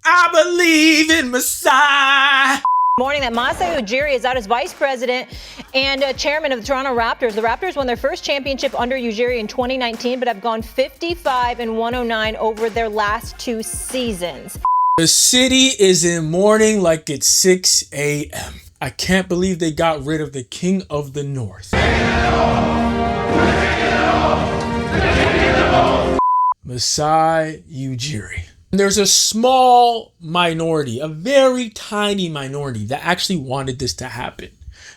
I believe in Masai. Morning that Masai Ujiri is out as vice president and chairman of the Toronto Raptors. The Raptors won their first championship under Ujiri in 2019, but have gone 55-109 over their last two seasons. The city is in mourning like it's 6 a.m. I can't believe they got rid of the King of the North. Masai Ujiri. There's a small minority, a very tiny minority, that actually wanted this to happen.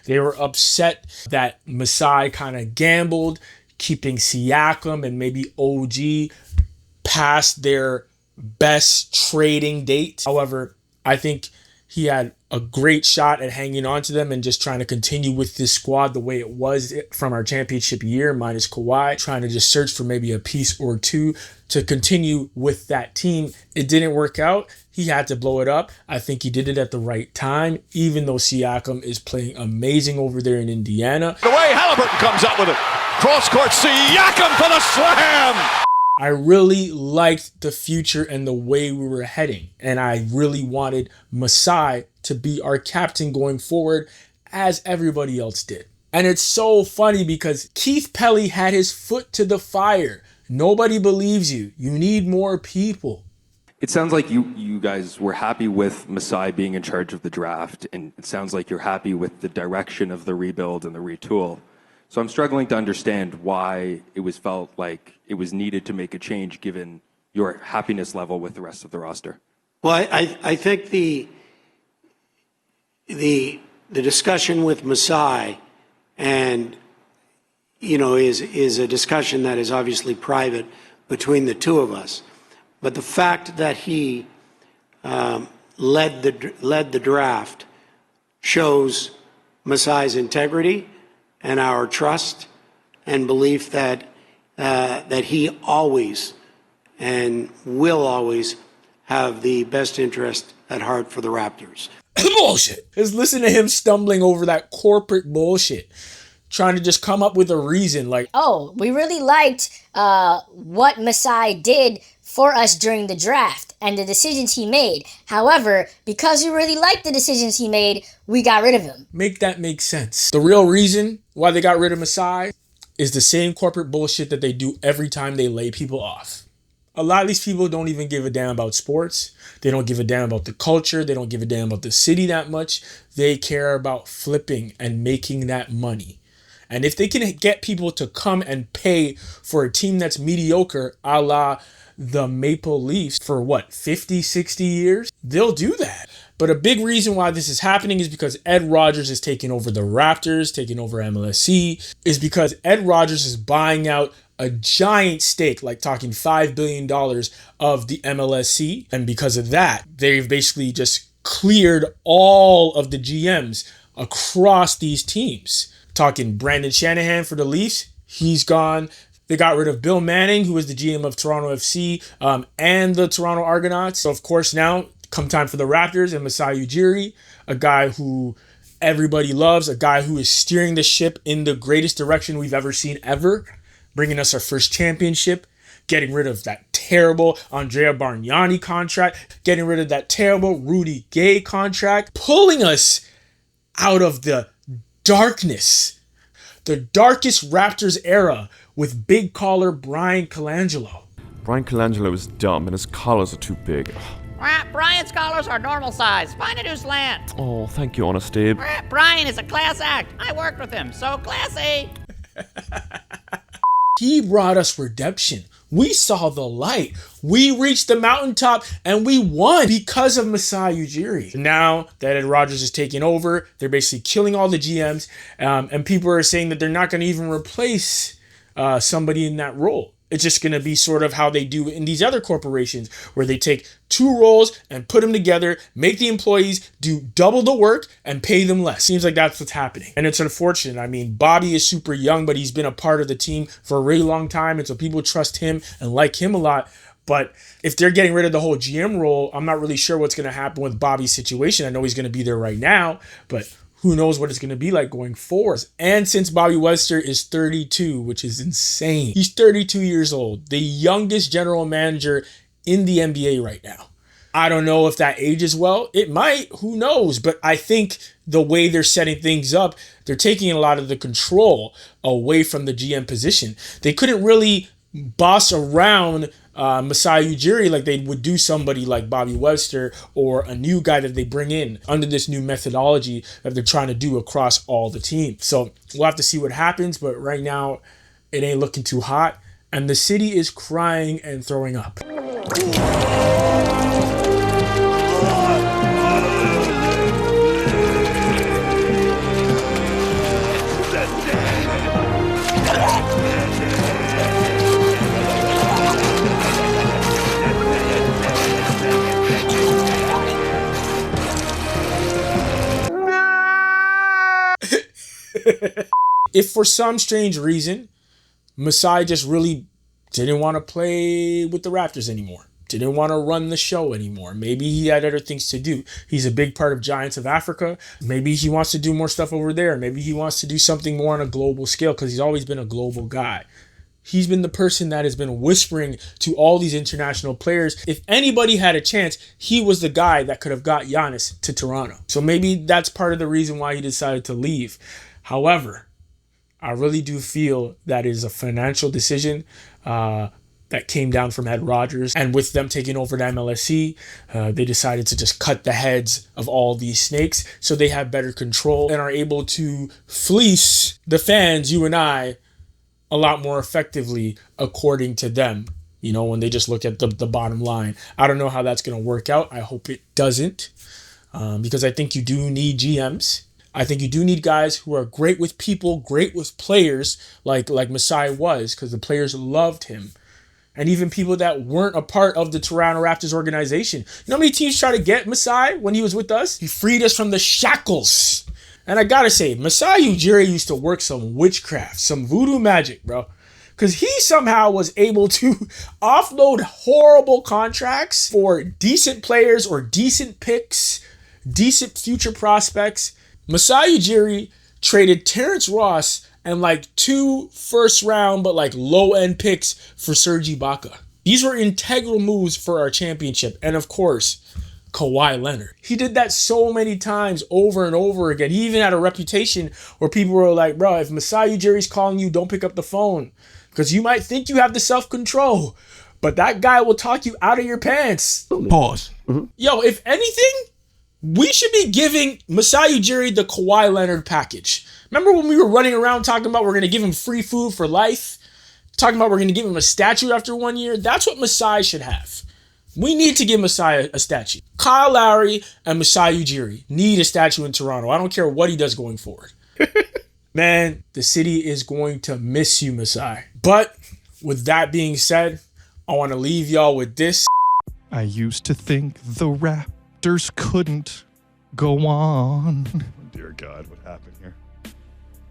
They were upset that Masai kind of gambled, keeping Siakam and maybe OG past their best trading date. However, I think he had a great shot at hanging on to them and just trying to continue with this squad the way it was from our championship year, minus Kawhi, trying to just search for maybe a piece or two to continue with that team. It didn't work out. He had to blow it up. I think he did it at the right time, even though Siakam is playing amazing over there in Indiana. The way Halliburton comes up with it. Cross court, Siakam for the slam! I really liked the future and the way we were heading. And I really wanted Masai to be our captain going forward, as everybody else did. And it's so funny because Keith Pelly had his foot to the fire. Nobody believes you. You need more people. It sounds like you guys were happy with Masai being in charge of the draft, and it sounds like you're happy with the direction of the rebuild and the retool. So I'm struggling to understand why it was felt like it was needed to make a change given your happiness level with the rest of the roster. Well, I think the discussion with Masai and is a discussion that is obviously private between the two of us. But the fact that he led the draft shows Masai's integrity and our trust and belief that he always and will always have the best interest at heart for the Raptors. Bullshit. Just listen to him stumbling over that corporate bullshit, trying to just come up with a reason like, oh, we really liked what Masai did for us during the draft and the decisions he made. However, because we really liked the decisions he made, we got rid of him. Make that make sense. The real reason why they got rid of Masai is the same corporate bullshit that they do every time they lay people off. A lot of these people don't even give a damn about sports. They don't give a damn about the culture. They don't give a damn about the city that much. They care about flipping and making that money. And if they can get people to come and pay for a team that's mediocre, a la the Maple Leafs for 50, 60 years, they'll do that. But a big reason why this is happening is because Ed Rogers is taking over the Raptors, taking over MLSC, is because Ed Rogers is buying out a giant stake, like talking $5 billion of the MLSC. And because of that, they've basically just cleared all of the GMs across these teams. Talking Brandon Shanahan for the Leafs, he's gone. They got rid of Bill Manning, who was the GM of Toronto FC and the Toronto Argonauts. So, of course, now come time for the Raptors and Masai Ujiri, a guy who everybody loves, a guy who is steering the ship in the greatest direction we've ever seen ever, bringing us our first championship, getting rid of that terrible Andrea Bargnani contract, getting rid of that terrible Rudy Gay contract, pulling us out of the darkness, the darkest Raptors era with big collar Brian Colangelo. Brian Colangelo is dumb and his collars are too big. Brian's collars are normal size. Find a new slant. Oh, thank you, Honest Abe. Brian is a class act. I worked with him, so classy. He brought us redemption. We saw the light. We reached the mountaintop and we won because of Masai Ujiri. Now that Ed Rogers is taking over, they're basically killing all the GMs, and people are saying that they're not going to even replace somebody in that role. It's just going to be sort of how they do in these other corporations, where they take two roles and put them together, make the employees do double the work and pay them less. Seems like that's what's happening. And it's unfortunate. I mean, Bobby is super young, but he's been a part of the team for a really long time. And so people trust him and like him a lot. But if they're getting rid of the whole GM role, I'm not really sure what's going to happen with Bobby's situation. I know he's going to be there right now, but who knows what it's going to be like going forward. And since Bobby Webster is 32, which is insane. He's 32 years old, the youngest general manager in the NBA right now. I don't know if that ages well. It might, who knows? But I think the way they're setting things up, they're taking a lot of the control away from the GM position. They couldn't really boss around Masai Ujiri like they would do somebody like Bobby Webster or a new guy that they bring in under this new methodology that they're trying to do across all the teams. So we'll have to see what happens, but right now it ain't looking too hot, and the city is crying and throwing up. If for some strange reason Masai just really didn't want to play with the Raptors anymore, didn't want to run the show anymore, maybe he had other things to do. He's a big part of Giants of Africa. Maybe he wants to do more stuff over there. Maybe he wants to do something more on a global scale because he's always been a global guy. He's been the person that has been whispering to all these international players. If anybody had a chance, he was the guy that could have got Giannis to Toronto. So maybe that's part of the reason why he decided to leave. However, I really do feel that is a financial decision that came down from Ed Rogers. And with them taking over the MLSE, they decided to just cut the heads of all these snakes so they have better control and are able to fleece the fans, you and I, a lot more effectively according to them. You know, when they just look at the bottom line. I don't know how that's going to work out. I hope it doesn't, because I think you do need GMs. I think you do need guys who are great with people, great with players, like Masai was, because the players loved him. And even people that weren't a part of the Toronto Raptors organization. You know how many teams tried to get Masai when he was with us? He freed us from the shackles. And I gotta say, Masai Ujiri used to work some witchcraft, some voodoo magic, bro. Because he somehow was able to offload horrible contracts for decent players or decent picks, decent future prospects. Masai Ujiri traded Terrence Ross and like 2 first-round but like low-end picks for Serge Ibaka. These were integral moves for our championship. And of course, Kawhi Leonard. He did that so many times over and over again. He even had a reputation where people were like, bro, if Masai Ujiri's calling you, don't pick up the phone. Because you might think you have the self-control, but that guy will talk you out of your pants. Pause. Yo, if anything, we should be giving Masai Ujiri the Kawhi Leonard package. Remember when we were running around talking about we're going to give him free food for life? Talking about we're going to give him a statue after 1 year? That's what Masai should have. We need to give Masai a statue. Kyle Lowry and Masai Ujiri need a statue in Toronto. I don't care what he does going forward. Man, the city is going to miss you, Masai. But with that being said, I want to leave y'all with this. I used to think the Raptors couldn't go on. Oh, dear God, what happened here?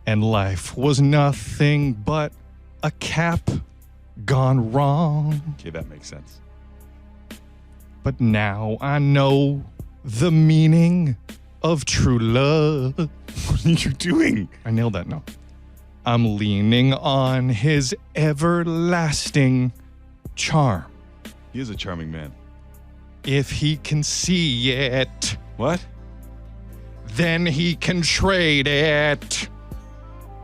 And life was nothing but a cap gone wrong. Okay, that makes sense. But now I know the meaning of true love. What are you doing? I nailed that now. I'm leaning on his everlasting charm. He is a charming man. If he can see it, What? then he can trade it.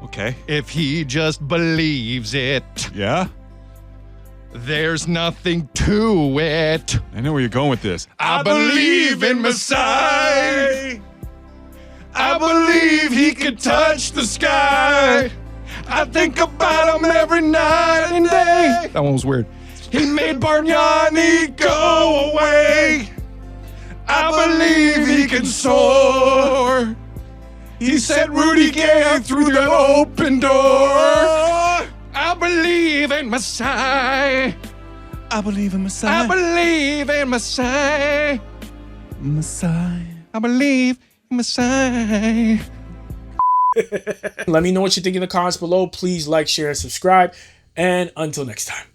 Okay. If he just believes it, Yeah? there's nothing to it. I know where you're going with this. I believe in Masai. I believe he can touch the sky. I think about him every night and day. That one was weird. He made Bargnani go away. I believe he can soar. He set Rudy Gay through the open door. I believe in Masai. I believe in Masai. I believe in Masai. Masai. I believe in Masai. Let me know what you think in the comments below. Please like, share, and subscribe. And until next time.